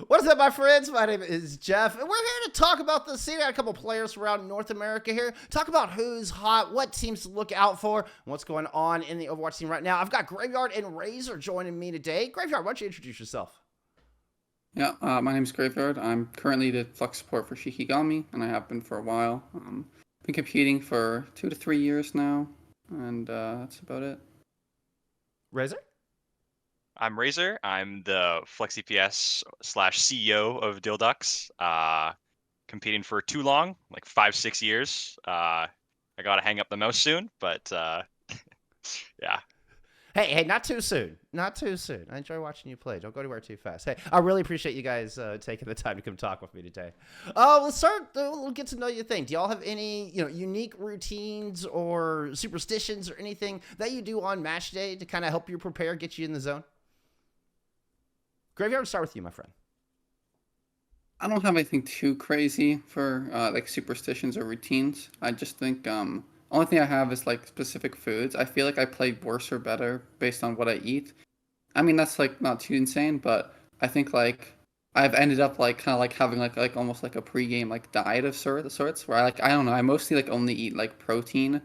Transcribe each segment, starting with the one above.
What is up, my friends? My name is Jeff, and we're here to talk about the scene. I got a couple players from around North America here. Talk about who's hot, what teams to look out for, and what's going on in the Overwatch scene right now. I've got Graveyard and Reyzr joining me today. Graveyard, why don't you introduce yourself? Yeah, my name is Graveyard. I'm currently the Flux support for Shikigami, and I have been for a while. Been competing for 2 to 3 years now, and that's about it. Reyzr? I'm Reyzr. I'm the Flex EPS slash CEO of Dilducks. Competing for too long, like 5-6 years. I gotta hang up the mouse soon, but yeah. Hey, not too soon. Not too soon. I enjoy watching you play. Don't go anywhere too fast. Hey, I really appreciate you guys taking the time to come talk with me today. Let's start. We'll get to know your thing. Do y'all have any, unique routines or superstitions or anything that you do on match day to kind of help you prepare, get you in the zone? Graveyard, I'll start with you, my friend. I don't have anything too crazy for like superstitions or routines. I just think only thing I have is like specific foods. I feel like I play worse or better based on what I eat. I mean that's like not too insane, but I think like I've ended up like kind of like having like almost like a pregame like diet of sorts where I don't know, I mostly like only eat like protein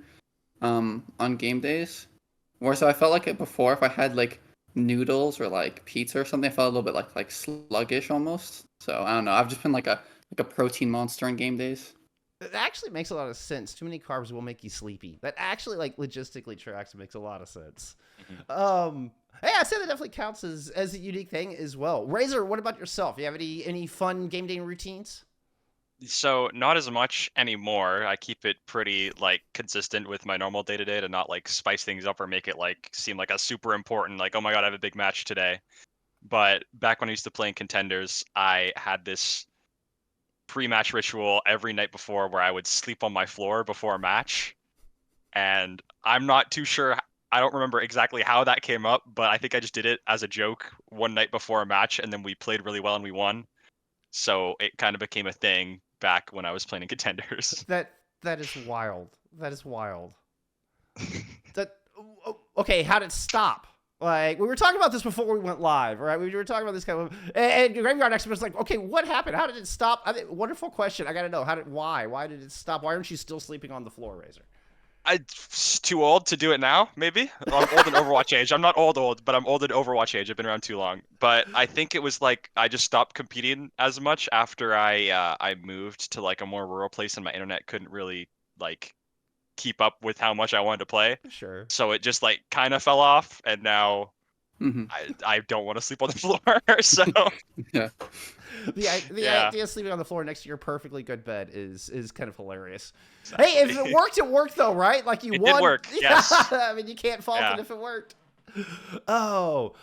on game days. Whereas I felt like it before, if I had like noodles or like pizza or something, I felt a little bit like sluggish almost. So I don't know. I've just been like a protein monster on game days. That actually makes a lot of sense. Too many carbs will make you sleepy. That actually like logistically tracks and makes a lot of sense. Hey, I say that definitely counts as a unique thing as well. Reyzr, what about yourself? Do you have any fun game day routines? So not as much anymore. I keep it pretty like consistent with my normal day to day to not like spice things up or make it like seem like a super important like, oh my god, I have a big match today. But back when I used to play in contenders, I had this pre-match ritual every night before where I would sleep on my floor before a match. And I'm not too sure. I don't remember exactly how that came up, but I think I just did it as a joke one night before a match, and then we played really well and we won. So it kind of became a thing back when I was playing in contenders. That is wild. That is wild. That okay? How did it stop? Like we were talking about this before we went live, right? We were talking about this kind of, and Graveyard expert was like, okay, what happened? How did it stop? Wonderful question. I got to know why did it stop? Why aren't you still sleeping on the floor, Reyzr? I'm too old to do it now, maybe. I'm old in Overwatch age. I'm not old, but I'm old in Overwatch age. I've been around too long. But I think it was like I just stopped competing as much after I moved to like a more rural place and my internet couldn't really like keep up with how much I wanted to play. Sure. So it just like kind of fell off, and now Mm-hmm. I don't want to sleep on the floor. So Yeah. The Yeah. idea of sleeping on the floor next to your perfectly good bed is kind of hilarious. Exactly. Hey, if it worked though, right? Like you It won. did work, yes. I mean, you can't fault Yeah. it if it worked. Oh,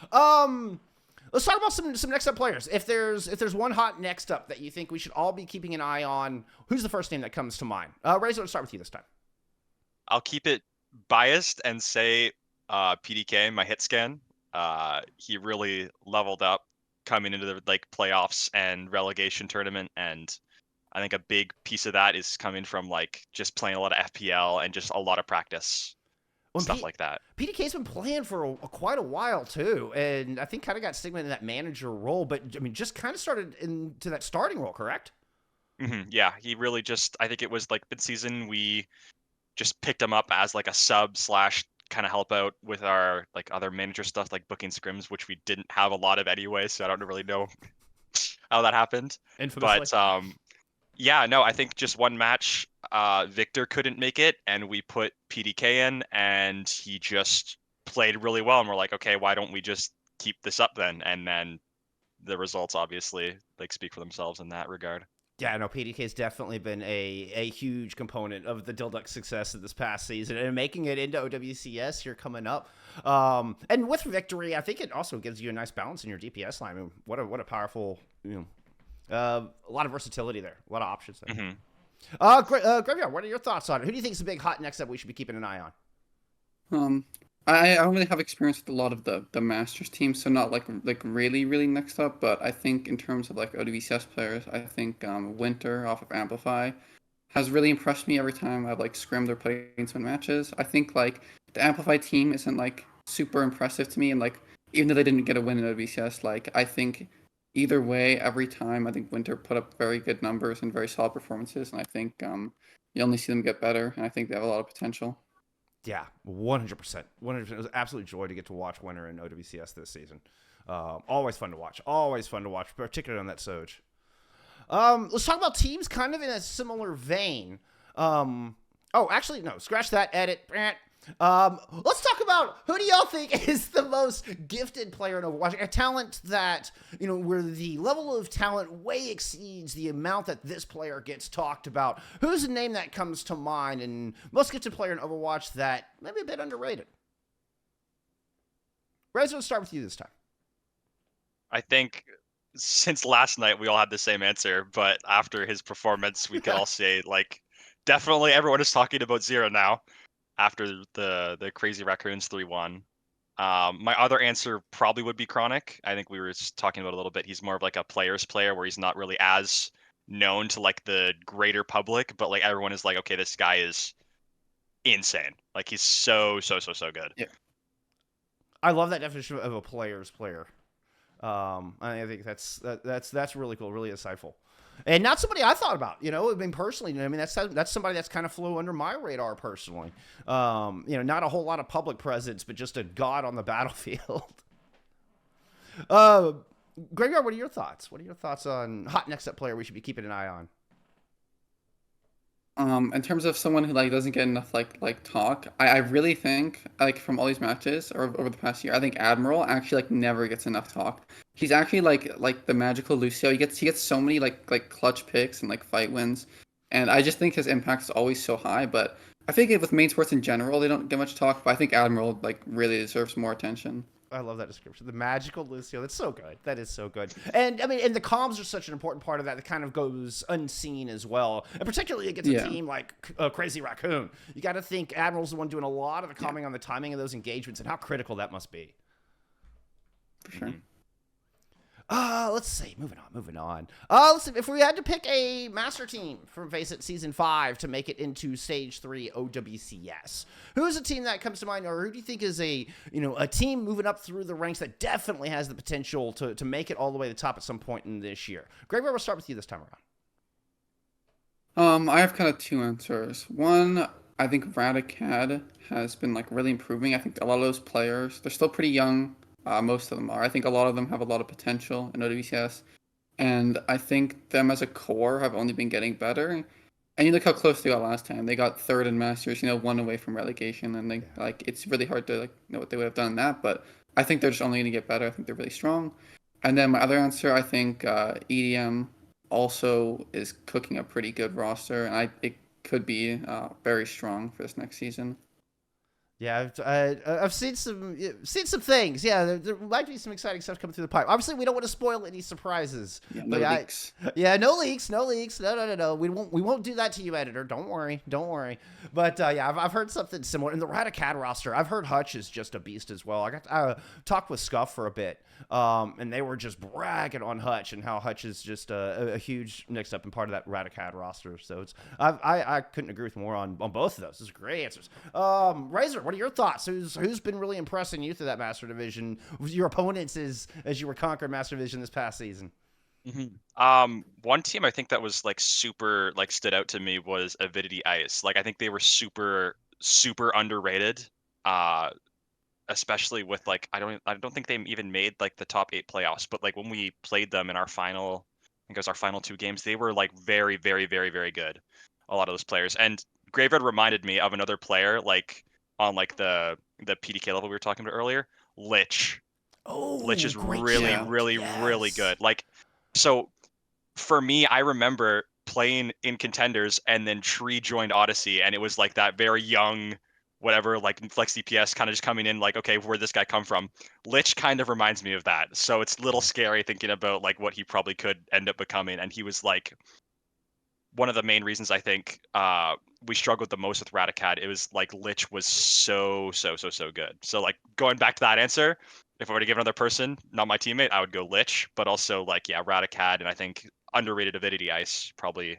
let's talk about some next up players. If there's one hot next up that you think we should all be keeping an eye on, who's the first name that comes to mind? Reyzr, let's start with you this time. I'll keep it biased and say PDK, my hit scan. He really leveled up coming into the like playoffs and relegation tournament, and I think a big piece of that is coming from like just playing a lot of FPL and just a lot of practice, stuff like that. PDK's been playing for quite a while too, and I think kind of got stigma in that manager role, but I mean, just kind of started into that starting role, correct? Yeah, he really just, I think it was like mid-season we just picked him up as like a sub slash kind of help out with our like other manager stuff like booking scrims, which we didn't have a lot of anyway, so I don't really know how that happened. Infamously. But yeah, no, I think just one match, Victor couldn't make it, and we put PDK in, and he just played really well, and we're like, okay, why don't we just keep this up then? And then the results obviously like speak for themselves in that regard. Yeah, no, PDK's definitely been a huge component of the Dilduck success of this past season and making it into OWCS here coming up. And with victory, I think it also gives you a nice balance in your DPS line. I mean, what a powerful, a lot of versatility there, a lot of options there. Graveyard, what are your thoughts on it? Who do you think is the big hot next up we should be keeping an eye on? I don't really have experience with a lot of the Masters teams, so not like really next up. But I think in terms of like OWCS players, I think Winter off of Amplify has really impressed me every time I've like scrimmed or played in some matches. I think like the Amplify team isn't like super impressive to me, and like even though they didn't get a win in OWCS, like I think either way, every time, I think Winter put up very good numbers and very solid performances, and I think you only see them get better, and I think they have a lot of potential. Yeah, 100%. 100%. It was an absolute joy to get to watch Winter in OWCS this season. Always fun to watch. Always fun to watch, particularly on that Soj. Let's talk about teams kind of in a similar vein. Actually, no. Scratch that. Edit. Let's talk about who do y'all think is the most gifted player in Overwatch? A talent that, where the level of talent way exceeds the amount that this player gets talked about. Who's a name that comes to mind and most gifted player in Overwatch that maybe a bit underrated? Reyzr, let's start with you this time. I think since last night we all had the same answer, but after his performance, we could all say like definitely everyone is talking about Zero now after the Crazy Raccoons 3-1. My other answer probably would be Chronic. I think we were just talking about it a little bit. He's more of like a player's player where he's not really as known to like the greater public, but like everyone is like, okay, this guy is insane. Like he's so good. Yeah. I love that definition of a player's player. I think that's really cool, really insightful, and not somebody I thought about. Personally, that's somebody that's kind of flew under my radar personally. Not a whole lot of public presence, but just a god on the battlefield. Graveyard, what are your thoughts? What are your thoughts on hot next up player we should be keeping an eye on? In terms of someone who like doesn't get enough like talk, I really think like from all these matches or over the past year, I think Admiral actually like never gets enough talk. He's actually like the magical Lucio. He gets so many like clutch picks and like fight wins, and I just think his impact is always so high. But I think with main sports in general, they don't get much talk. But I think Admiral like really deserves more attention. I love that description. The magical Lucio. That's so good. That is so good. And and the comms are such an important part of that kind of goes unseen as well. And particularly against a team like Crazy Raccoon. You got to think Admiral's the one doing a lot of the calming on the timing of those engagements and how critical that must be. For sure. Let's see. Moving on. Let's see. If we had to pick a master team from FACEIT Season 5 to make it into Stage 3 OWCS, who's a team that comes to mind, or who do you think is a team moving up through the ranks that definitely has the potential to make it all the way to the top at some point in this year? Graveyard, we'll start with you this time around. I have kind of two answers. One, I think Radicad has been like really improving. I think a lot of those players, they're still pretty young. Most of them are. I think a lot of them have a lot of potential in OWCS. And I think them as a core have only been getting better. And you look how close they got last time. They got third in Masters, 1 away from relegation. And it's really hard to know what they would have done in that. But I think they're just only going to get better. I think they're really strong. And then my other answer, I think EDM also is cooking a pretty good roster. And it could be very strong for this next season. Yeah, I've seen some things. Yeah, there might be some exciting stuff coming through the pipe. Obviously, we don't want to spoil any surprises. Yeah, no leaks. No leaks. No. We won't do that to you, editor. Don't worry. But I've heard something similar in the Radicad roster. I've heard Hutch is just a beast as well. I got talked with Scuff for a bit, and they were just bragging on Hutch and how Hutch is just a huge mix up and part of that Radicad roster. So I couldn't agree with more on both of those. Those are great answers. Reyzr, what are your thoughts? Who's been really impressing you through that Master Division? Your opponents as you were conquering Master Division this past season? Mm-hmm. One team I think that was like super like stood out to me was Avidity Ice. Like I think they were super underrated. Especially with like I don't think they even made like the top 8 playoffs, but like when we played them in our final, I think it was our final 2 games, they were like very good. A lot of those players. And Graveyard reminded me of another player like on like the PDK level we were talking about earlier, Lich. Oh, Lich is really really good. Like, so for me, I remember playing in contenders and then Tree joined Odyssey, and it was like that very young, whatever, like flex DPS kind of just coming in like, okay, where'd this guy come from? Lich kind of reminds me of that. So it's a little scary thinking about like what he probably could end up becoming. And he was like one of the main reasons I think we struggled the most with Radicad. It was like Lich was so good. So like going back to that answer, if I were to give another person, not my teammate, I would go Lich, but also like Radicad, and I think underrated Avidity Ice probably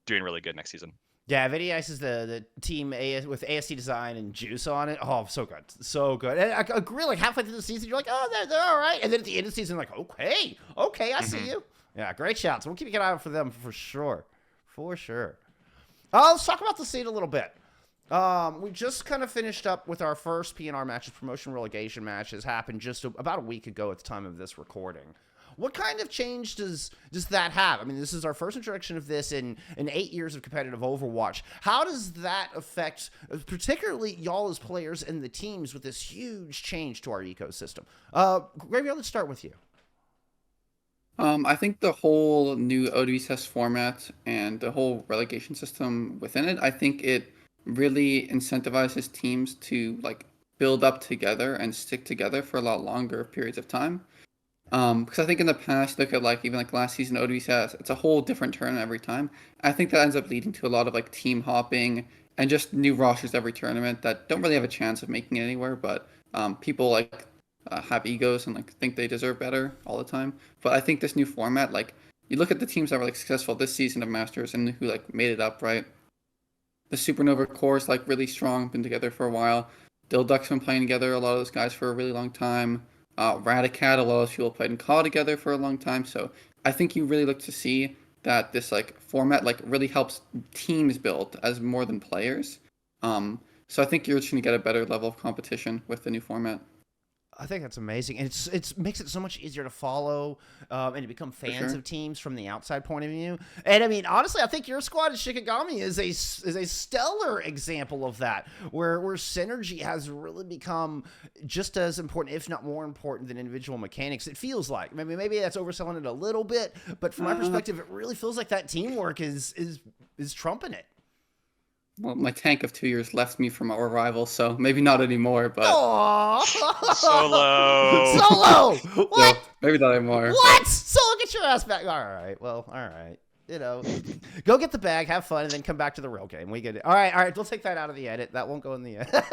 doing really good next season. Yeah, Vinny Ice is the team with ASC design and juice on it. Oh, so good, so good. And I agree. Like halfway through the season, you're like, oh, they're all right, and then at the end of the season, like, okay, I see Hmm. you. Yeah, great shouts. We'll keep an eye out for them for sure, for sure. Let's talk about the scene a little bit. We just kind of finished up with our first PNR matches, promotion relegation matches happened just about a week ago at the time of this recording. What kind of change does that have? I mean, this is our first introduction of this in 8 years of competitive Overwatch. How does that affect, particularly y'all as players and the teams, with this huge change to our ecosystem? Graveyard, let's start with you. I think the whole new ODBCS format and the whole relegation system within it, I think it really incentivizes teams to like build up together and stick together for a lot longer periods of time. Because I think in the past, look at like even like last season ODBCS, it's a whole different tournament every time. I think that ends up leading to a lot of like team hopping and just new rosters every tournament that don't really have a chance of making it anywhere. But people like have egos and like think they deserve better all the time. But I think this new format, like you look at the teams that were like successful this season of Masters and who like made it up, right? The Supernova core is like really strong, been together for a while. Dilduck's been playing together, a lot of those guys for a really long time. Radicat, a lot of people played in CAW together for a long time. So I think you really look to see that this like format like really helps teams build as more than players. So I think you're just gonna get a better level of competition with the new format. I think that's amazing, and it's makes it so much easier to follow and to become For fans sure. of teams from the outside point of view. And I mean, honestly, I think your squad at Shikigami is a stellar example of that, where synergy has really become just as important, if not more important, than individual mechanics. It feels like maybe that's overselling it a little bit, but from my Uh, perspective, it really feels like that teamwork is trumping it. well, my tank of 2 years left me from our rival, so maybe not anymore, but Aww. Solo. Solo. What? so maybe not anymore. What? But Solo, get your ass back. All right. Well, all right. You know, go get the bag, have fun, and then come back to the real game. We get it. All right. All right. We'll take that out of the edit. That won't go in the edit.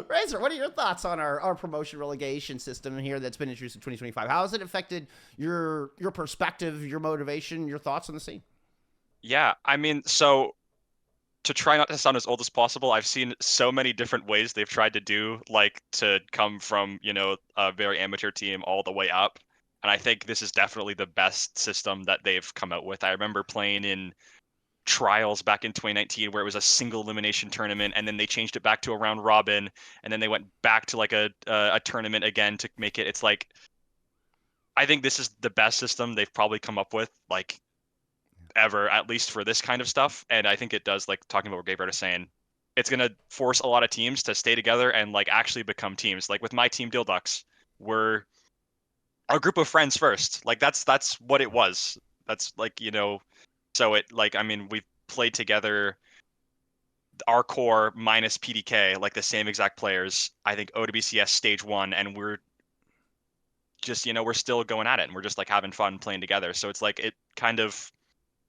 Reyzr, what are your thoughts on our promotion relegation system here that's been introduced in 2025? How has it affected your perspective, your motivation, your thoughts on the scene? Yeah, I mean, so to try not to sound as old as possible, I've seen so many different ways they've tried to do, like to come from, a very amateur team all the way up. And I think this is definitely the best system that they've come out with. I remember playing in trials back in 2019 where it was a single elimination tournament, and then they changed it back to a round robin, and then they went back to like a tournament again to make it. It's like I think this is the best system they've probably come up with, like ever, at least for this kind of stuff. And I think it does, like talking about what Gabriel is saying, it's gonna force a lot of teams to stay together and like actually become teams. Like with my team, Dilducks, we're a group of friends first. Like that's what it was. That's like so it like I mean we've played together our core minus PDK, like the same exact players. I think OWCS stage one, and we're just we're still going at it, and we're just like having fun playing together. So it's like it kind of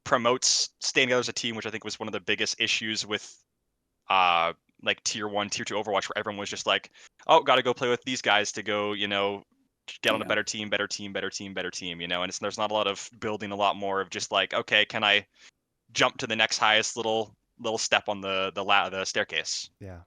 promotes staying together as a team, which I think was one of the biggest issues with like tier one, tier two Overwatch, where everyone was just like, oh, got to go play with these guys to go, get on a yeah. better team, better team, better team, better team, and there's not a lot of building, a lot more of just like, okay, can I jump to the next highest little step on the staircase? Yeah.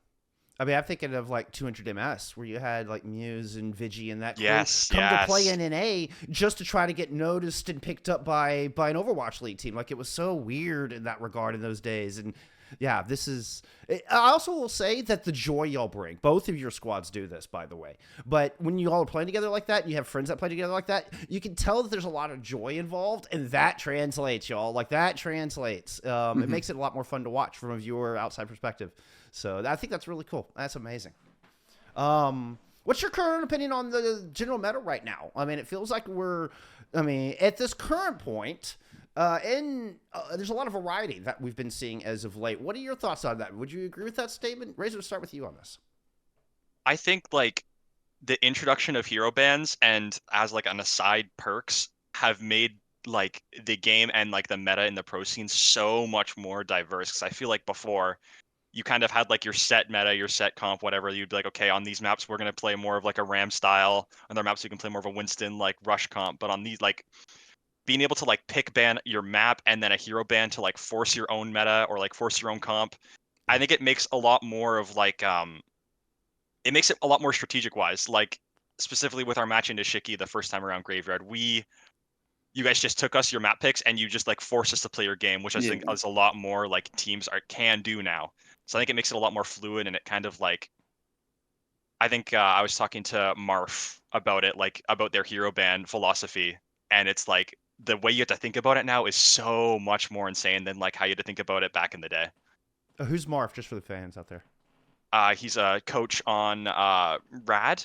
I mean, I'm thinking of like 200 MS, where you had like Muse and Vigi and that crew Yes, come to play yes. in NA just to try to get noticed and picked up by an Overwatch League team. Like, it was so weird in that regard in those days. And yeah, this is. I also will say that the joy y'all bring, both of your squads do this, by the way. But when you all are playing together like that, and you have friends that play together like that, you can tell that there's a lot of joy involved, and that translates, y'all. Like, that translates. It makes it a lot more fun to watch from a viewer outside perspective. So I think that's really cool. That's amazing. What's your current opinion on the general meta right now? I mean, it feels like at this current point, there's a lot of variety that we've been seeing as of late. What are your thoughts on that? Would you agree with that statement? Reyzr, to start with you on this. I think like the introduction of hero bands and as like an aside perks have made like the game and like the meta in the pro scene so much more diverse. Because I feel like before you kind of had like your set meta, your set comp, whatever. You'd be like, okay, on these maps we're gonna play more of like a Ram style. On other maps you can play more of a Winston like rush comp. But on these like being able to like pick ban your map and then a hero ban to like force your own meta or like force your own comp. I think it makes a lot more of like it makes it a lot more strategic wise. Like specifically with our match into Shiki the first time around Graveyard, you guys just took us your map picks and you just like forced us to play your game, which I think Yeah. is a lot more like teams can do now. So I think it makes it a lot more fluid, and it kind of like I think I was talking to Marf about it, like about their hero ban philosophy, and it's like the way you have to think about it now is so much more insane than like how you had to think about it back in the day. Who's Marf, just for the fans out there? He's a coach on Rad,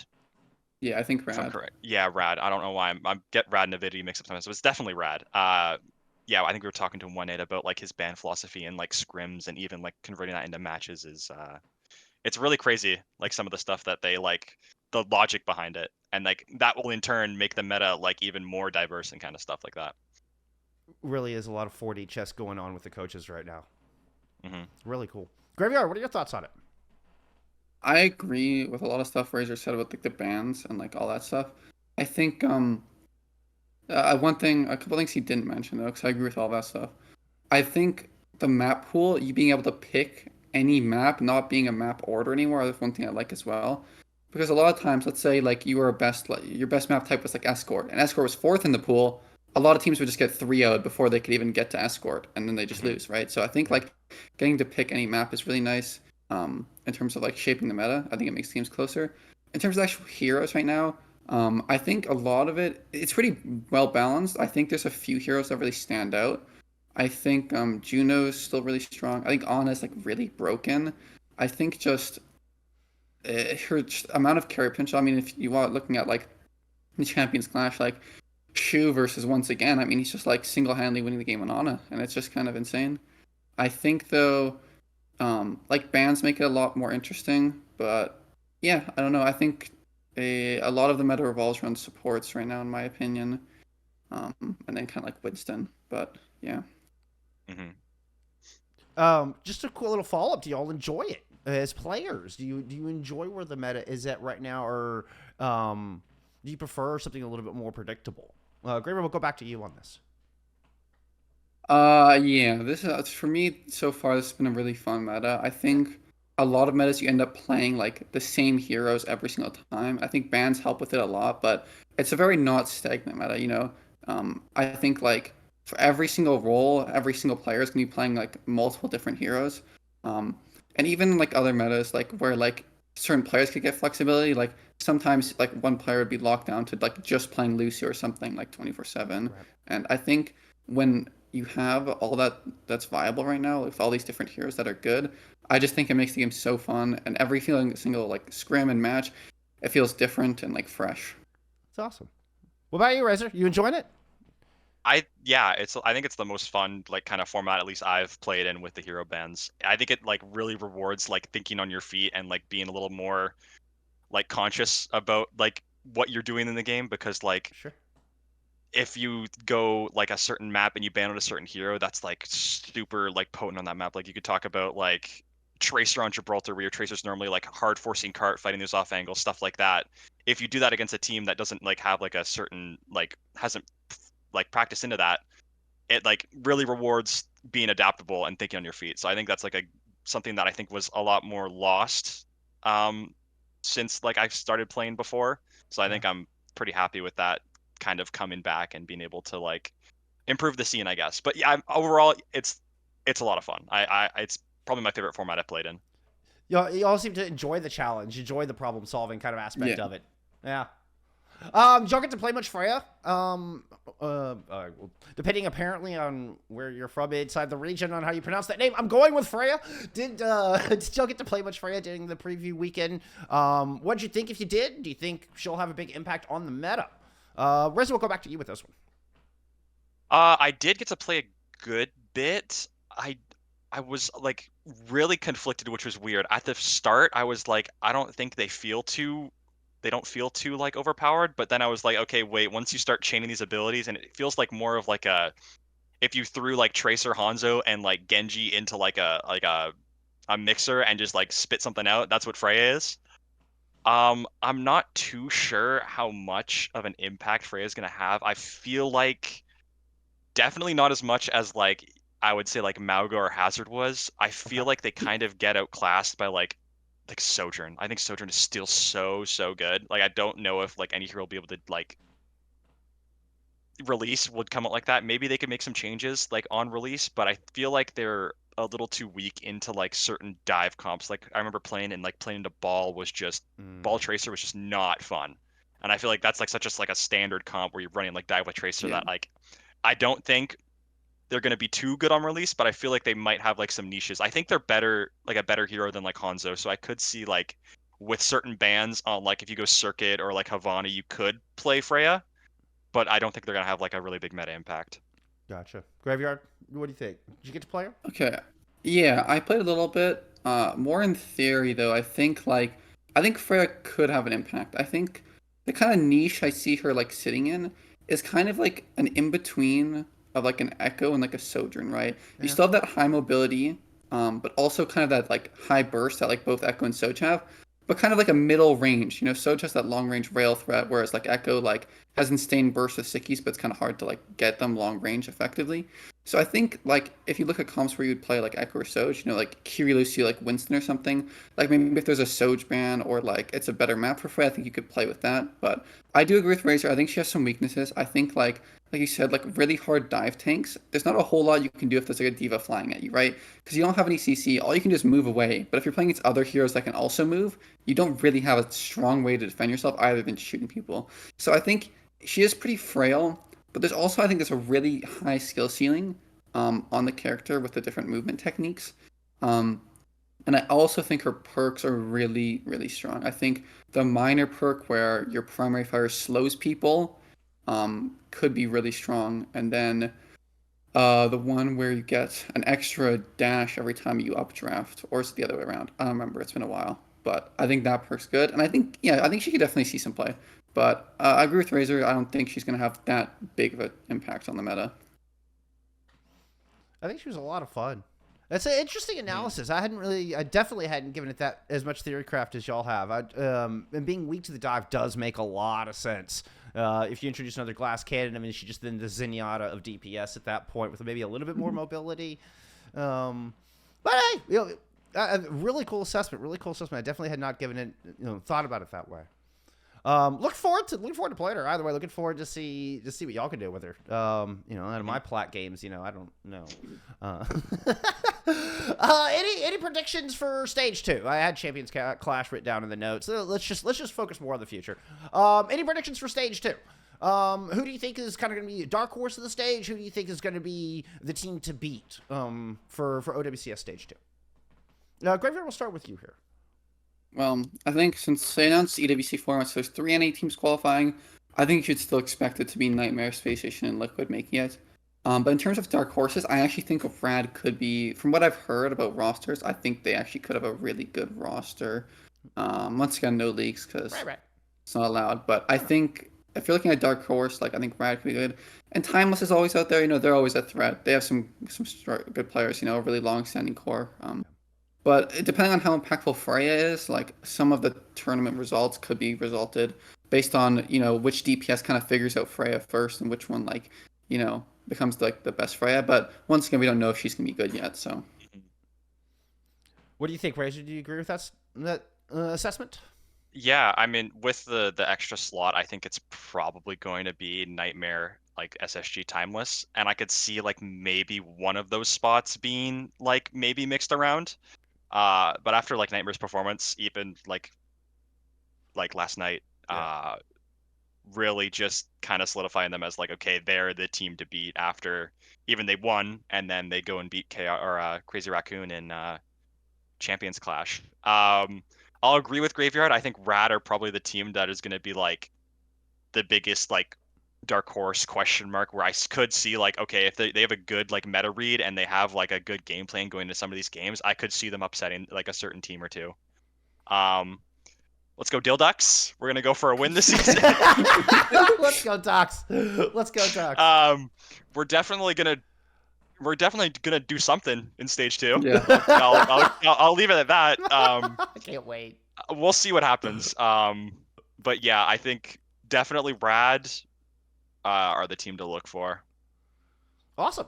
Yeah, I think if I'm rad. correct. Yeah, Rad. I don't know why I get Rad and Avidity mixed up sometimes, but it's definitely Rad. Yeah, I think we were talking to him one night about like his ban philosophy and like scrims and even like converting that into matches is it's really crazy, like some of the stuff that they like, the logic behind it, and like that will in turn make the meta like even more diverse and kind of stuff like that. Really is a lot of 4D chess going on with the coaches right now. Hmm. Really cool. Graveyard, what are your thoughts on it? I agree with a lot of stuff Reyzr said about like the bans and like all that stuff. I think a couple things he didn't mention though, because I agree with all that stuff. I think the map pool, you being able to pick any map, not being a map order anymore, that's one thing I like as well. Because a lot of times, let's say like you were best, like, your best map type was like escort, and escort was fourth in the pool. A lot of teams would just get 3-0'd before they could even get to escort, and then they just Hmm. lose, right? So I think Yeah. like getting to pick any map is really nice. In terms of like shaping the meta, I think it makes teams closer. In terms of actual heroes right now, I think a lot of it's pretty well balanced. I think there's a few heroes that really stand out. I think Juno's still really strong. I think Anna's like really broken. I think just her just amount of carry potential. I mean, if you are looking at like the Champions Clash, like Shu versus once again, I mean, he's just like single-handedly winning the game on Anna, and it's just kind of insane. I think though, like bans make it a lot more interesting, but yeah, I don't know. I think a lot of the meta revolves around supports right now, in my opinion, and then kind of like Winston. But yeah. Hmm. Just a cool little follow up. Do y'all enjoy it as players? Do you enjoy where the meta is at right now, or do you prefer something a little bit more predictable? Graver, we'll go back to you on this. Yeah, this is for me so far. This has been a really fun meta. I think a lot of metas you end up playing like the same heroes every single time. I think bans help with it a lot, but it's a very not stagnant meta. I think like for every single role, every single player is gonna be playing like multiple different heroes. Um, and even like other metas, like where like certain players could get flexibility. Like sometimes like one player would be locked down to like just playing Lucy or something like 24/7. Right. And I think when you have all that's viable right now with all these different heroes that are good. I just think it makes the game so fun, and every feeling single like scrim and match, it feels different and like fresh. It's awesome. What about you, Reyzr? You enjoying it? I think it's the most fun like kind of format at least I've played in with the hero bans. I think it like really rewards like thinking on your feet and like being a little more like conscious about like what you're doing in the game, because like Sure. if you go like a certain map and you ban out a certain hero, that's like super like potent on that map. Like you could talk about like Tracer on Gibraltar, where your Tracer's normally like hard forcing cart, fighting those off angles, stuff like that. If you do that against a team that doesn't like have like a certain like hasn't like practiced into that, it like really rewards being adaptable and thinking on your feet. So I think that's like a something that I think was a lot more lost um since like I started playing before. So I Yeah. think I'm pretty happy with that kind of coming back and being able to like improve the scene, I guess. But yeah, overall it's a lot of fun. It's probably my favorite format I played in. Y'all seem to enjoy the challenge, enjoy the problem solving kind of aspect Yeah. of it. Yeah. Did y'all get to play much Freya? Well, depending apparently on where you're from inside the region on how you pronounce that name, I'm going with Freya. Did y'all get to play much Freya during the preview weekend? What'd you think if you did? Do you think she'll have a big impact on the meta? Rez, we'll go back to you with this one. I did get to play a good bit. I was like really conflicted, which was weird. At the start, I was like, I don't think they don't feel too like overpowered. But then I was like, okay, wait, once you start chaining these abilities, and it feels like more of like a if you threw like Tracer Hanzo and like Genji into like a mixer and just like spit something out, that's what Freya is. I'm not too sure how much of an impact Freya is gonna have. I feel like definitely not as much as like I would say like Mauga or Hazard was. I feel Okay. like they kind of get outclassed by like Sojourn. I think Sojourn is still so good. Like I don't know if like any hero will be able to like release would come out like that. Maybe they could make some changes like on release, but I feel like they're a little too weak into like certain dive comps. Like I remember playing into ball was just ball tracer was just not fun. And I feel like that's like such a like a standard comp where you're running like dive with tracer Yeah. that like I don't think they're going to be too good on release, but I feel like they might have like some niches. I think they're better, like a better hero than like Hanzo. So I could see like with certain bans on like if you go Circuit or like Havana, you could play Freya, but I don't think they're going to have like a really big meta impact. Gotcha. Graveyard, what do you think? Did you get to play her? Okay. Yeah, I played a little bit. More in theory though. I think Freya could have an impact. I think the kind of niche I see her like sitting in is kind of like an in between of like an Echo and like a Sojourn, right? You Yeah. still have that high mobility, but also kind of that like high burst that like both Echo and Soj have, but kind of like a middle range. You know, Soj has that long range rail threat, whereas like Echo like has insane burst of sickies, but it's kind of hard to like get them long range effectively. So I think like if you look at comps where you'd play like Echo or Soj, you know, like Kirilusi, like Winston or something, like maybe if there's a Soj ban or like it's a better map for Frey, I think you could play with that. But I do agree with Reyzr. I think she has some weaknesses. I think like you said, like really hard dive tanks. There's not a whole lot you can do if there's like a diva flying at you, right? Because you don't have any CC. All you can do is move away. But if you're playing against other heroes that can also move, you don't really have a strong way to defend yourself either than shooting people. So I think she is pretty frail. But there's also I think there's a really high skill ceiling on the character with the different movement techniques. Um, and I also think her perks are really, really strong. I think the minor perk where your primary fire slows people could be really strong. And then the one where you get an extra dash every time you updraft, or is it the other way around? I don't remember. It's been a while. But I think that perk's good. And I think, yeah, I think she could definitely see some play. But I agree with Reyzr. I don't think she's going to have that big of an impact on the meta. I think she was a lot of fun. That's an interesting analysis. I definitely hadn't given it that as much theory craft as y'all have. And being weak to the dive does make a lot of sense. If you introduce another glass cannon, I mean, she just then the Zenyatta of DPS at that point with maybe a little bit more mobility. But hey, really cool assessment. Really cool assessment. I definitely had not given it, thought about it that way. Look forward to playing her. Either way, looking forward to see what y'all can do with her. Out of my plat games, I don't know. Any predictions for stage 2? I had Champions Clash written down in the notes. Let's just focus more on the future. Any predictions for stage 2? Who do you think is kind of going to be a dark horse of the stage? Who do you think is going to be the team to beat for OWCS stage 2? Graveyard, we'll start with you here. Well, I think since they announced EWC formats, there's 3 NA teams qualifying. I think you should still expect it to be Nightmare, Space Station, and Liquid making it. But in terms of dark horses, I actually think Rad could be, from what I've heard about rosters, I think they actually could have a really good roster. Once again, no leaks because Right. it's not allowed. But I think if you're looking at dark horse, like I think Rad could be good. And Timeless is always out there. They're always a threat. They have some good players. A really long-standing core. But depending on how impactful Freya is, like some of the tournament results could be resulted based on, which DPS kind of figures out Freya first and which one becomes like the best Freya. But once again, we don't know if she's gonna be good yet. So What do you think, Reyzr? Do you agree with that assessment? Yeah, I mean, with the extra slot, I think it's probably going to be Nightmare, like SSG Timeless, and I could see like maybe one of those spots being like maybe mixed around. But after like Nightmare's performance, even like last night, really just kind of solidifying them as like, okay, they're the team to beat after even they won and then they go and beat Crazy Raccoon in Champions Clash. I'll agree with Graveyard. I think Rad are probably the team that is going to be like the biggest like dark horse question mark where I could see like, okay, if they have a good like meta read and they have like a good game plan going into some of these games, I could see them upsetting like a certain team or two. Let's go Dilducks. We're gonna go for a win this season. Let's go Ducks. Let's go Ducks. We're definitely gonna do something in stage 2. yeah, I'll leave it at that. I can't wait. We'll see what happens. But yeah, I think definitely Rad are the team to look for. Awesome.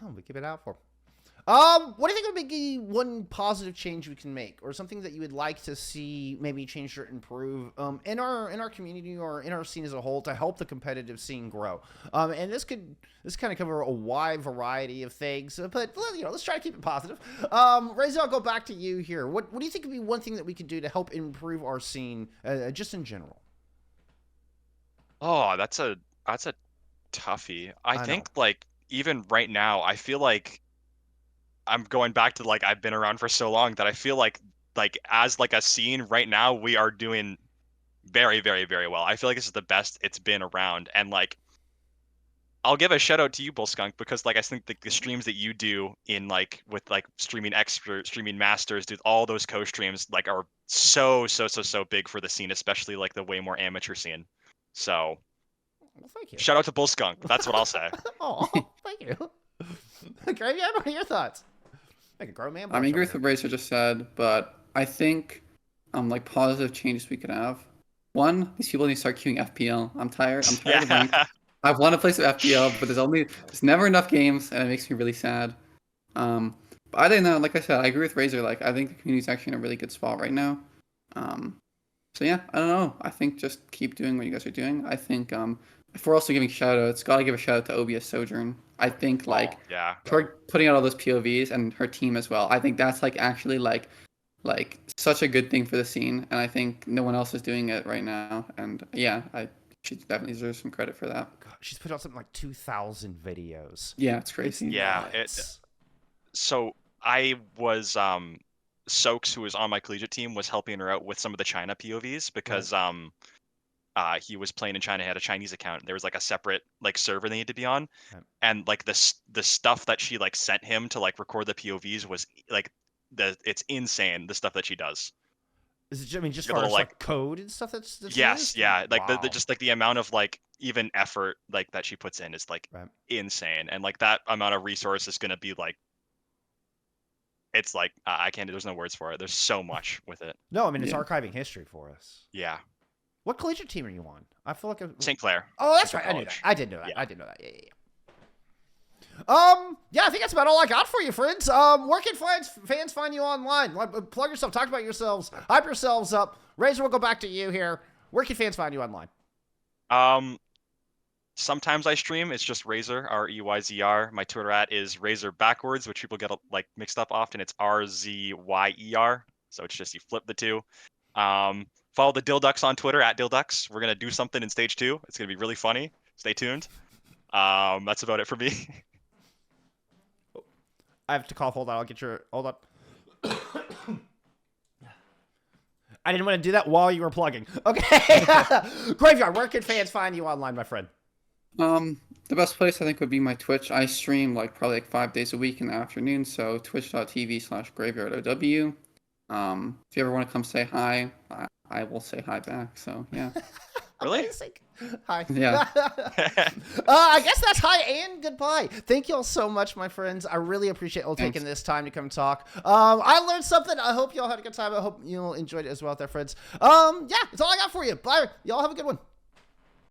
Oh, we keep it out for. What do you think would be one positive change we can make, or something that you would like to see maybe change or improve in our community or in our scene as a whole to help the competitive scene grow? And this kind of cover a wide variety of things, but let's try to keep it positive. Reyzr, I'll go back to you here. What do you think would be one thing that we could do to help improve our scene, just in general? Oh, that's a toughie. I I know. think like even right now, I feel like I'm going back to like I've been around for so long that I feel like as like a scene right now we are doing very, very, very well. I feel like this is the best it's been around, and like I'll give a shout out to you, Bullskunk, because like I think the streams that you do in like with like streaming expert, streaming masters, dude, all those co-streams like are so big for the scene, especially like the way more amateur scene. So Well, thank you. shout out to Bullskunk. That's what I'll say. Oh, thank you. Gravy, what are your thoughts? Like a grown man. I agree with what Reyzr just said, but I think like positive changes we could have. One, these people need to start queuing FPL. I'm tired. I'm tired of ranked. I want to play some FPL, but there's never enough games, and it makes me really sad. But I didn't know. Like I said, I agree with Reyzr. Like I think the community's actually in a really good spot right now. So yeah, I don't know. I think just keep doing what you guys are doing. I think if we're also giving shout outs, gotta give a shout out to OBS Sojourn. I think like her putting out all those POVs and her team as well. I think that's like actually like such a good thing for the scene, and I think no one else is doing it right now. And yeah, she definitely deserves some credit for that. God, she's put out something like 2,000 videos. Yeah, it's crazy. Yeah. So I was Soaks, who was on my collegiate team, was helping her out with some of the China POVs because he was playing in China, he had a Chinese account. There was like a separate like server they needed to be on, and like the stuff that she like sent him to like record the POVs was like it's insane, the stuff that she does. Is it, I mean, just for like code and stuff that's yes, used? yeah, like Wow. just like the amount of like even effort like that she puts in is like insane, and like that amount of resource is gonna be like, it's like I can't. There's no words for it. There's so much with it. No, I mean it's archiving history for us. Yeah. What collegiate team are you on? I feel like St. Clair. Oh, that's right. I knew that. I did know that. Yeah. I did know that. Yeah. Yeah, I think that's about all I got for you, friends. Where can fans find you online? Plug yourself. Talk about yourselves. Hype yourselves up. Reyzr, we'll go back to you here. Where can fans find you online? Sometimes I stream. It's just Reyzr, Reyzr. My Twitter @ is Reyzr backwards, which people get like mixed up often. It's RZYER. So it's just you flip the two. Follow the Dilducks on Twitter @Dilducks. We're gonna do something in stage 2. It's gonna be really funny. Stay tuned. That's about it for me. I have to cough. Hold on. I'll get your. Hold on. I didn't want to do that while you were plugging. Okay. Graveyard, where can fans find you online, my friend? The best place I think would be my Twitch. I stream like probably like 5 days a week in the afternoon, so twitch.tv/graveyardow. If you ever want to come say hi, I will say hi back. So yeah. Really? Hi. Yeah. I guess that's hi and goodbye. Thank you all so much, my friends. I really appreciate you all taking this time to come talk. I learned something. I hope you all had a good time. I hope you all enjoyed it as well, there, friends. Yeah, that's all I got for you. Bye. Y'all have a good one.